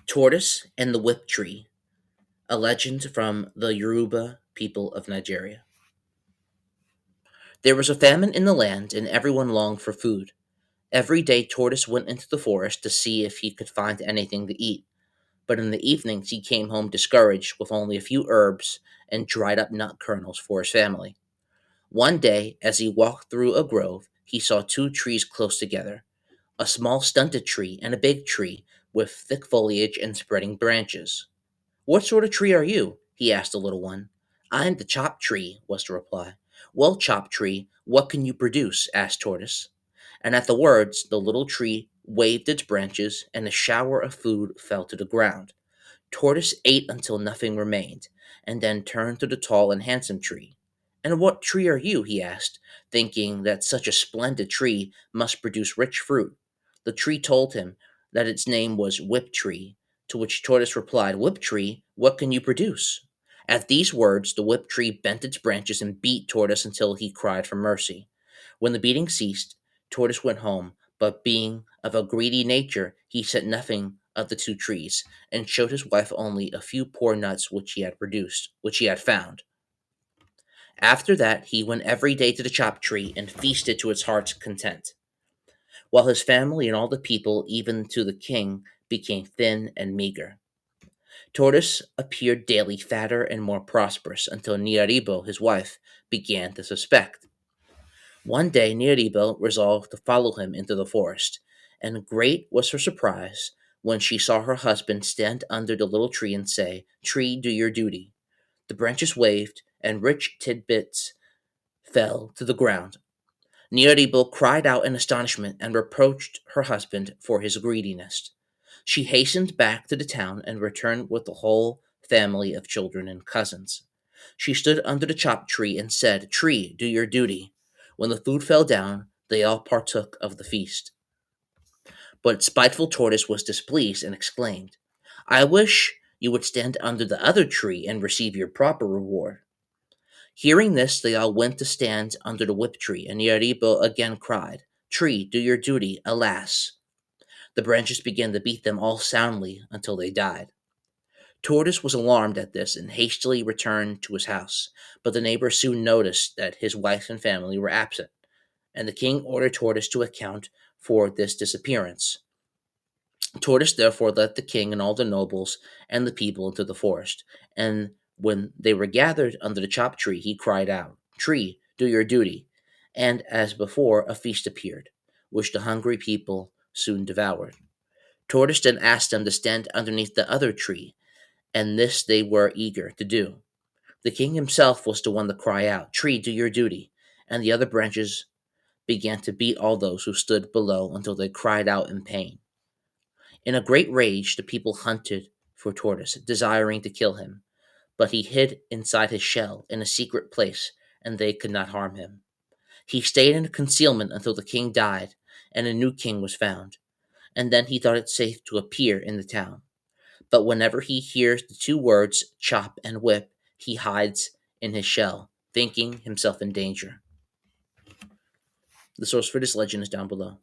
Tortoise and the Whip Tree, a legend from the Yoruba people of Nigeria. There was a famine in the land, and everyone longed for food. Every day, Tortoise went into the forest to see if he could find anything to eat, but in the evenings he came home discouraged with only a few herbs and dried up nut kernels for his family. One day, as he walked through a grove, he saw two trees close together, a small stunted tree and a big tree with thick foliage and spreading branches. "What sort of tree are you?" he asked the little one. "I'm the Chop Tree," was the reply. "Well, Chop Tree, what can you produce?" asked Tortoise. And at the words, the little tree waved its branches, and a shower of food fell to the ground. Tortoise ate until nothing remained, and then turned to the tall and handsome tree. "And what tree are you?" he asked, thinking that such a splendid tree must produce rich fruit. The tree told him that its name was Whip Tree, to which Tortoise replied, "Whip Tree, what can you produce?" At these words, the Whip Tree bent its branches and beat Tortoise until he cried for mercy. When the beating ceased, Tortoise went home, but being of a greedy nature, he said nothing of the two trees, and showed his wife only a few poor nuts which he had found. After that, he went every day to the Chop Tree and feasted to his heart's content, while his family and all the people, even to the king, became thin and meager. Tortoise appeared daily fatter and more prosperous until Niaribo, his wife, began to suspect. One day Niaribo resolved to follow him into the forest, and great was her surprise when she saw her husband stand under the little tree and say, "Tree, do your duty." The branches waved, and rich tidbits fell to the ground. Niaribo cried out in astonishment and reproached her husband for his greediness. She hastened back to the town and returned with the whole family of children and cousins. She stood under the Chop Tree and said, "Tree, do your duty." When the food fell down, they all partook of the feast. But spiteful Tortoise was displeased and exclaimed, "I wish you would stand under the other tree and receive your proper reward." Hearing this, they all went to stand under the whip tree, and Yaribo again cried, "Tree, do your duty." Alas! The branches began to beat them all soundly until they died. Tortoise was alarmed at this and hastily returned to his house, but the neighbors soon noticed that his wife and family were absent, and the king ordered Tortoise to account for this disappearance. Tortoise therefore led the king and all the nobles and the people into the forest, and when they were gathered under the Chop Tree, he cried out, "Tree, do your duty." And as before, a feast appeared, which the hungry people soon devoured. Tortoise then asked them to stand underneath the other tree, and this they were eager to do. The king himself was the one to cry out, "Tree, do your duty," and the other branches began to beat all those who stood below until they cried out in pain. In a great rage, the people hunted for Tortoise, desiring to kill him, but he hid inside his shell in a secret place, and they could not harm him. He stayed in concealment until the king died and a new king was found, and then he thought it safe to appear in the town. But whenever he hears the two words chop and whip, he hides in his shell, thinking himself in danger. The source for this legend is down below.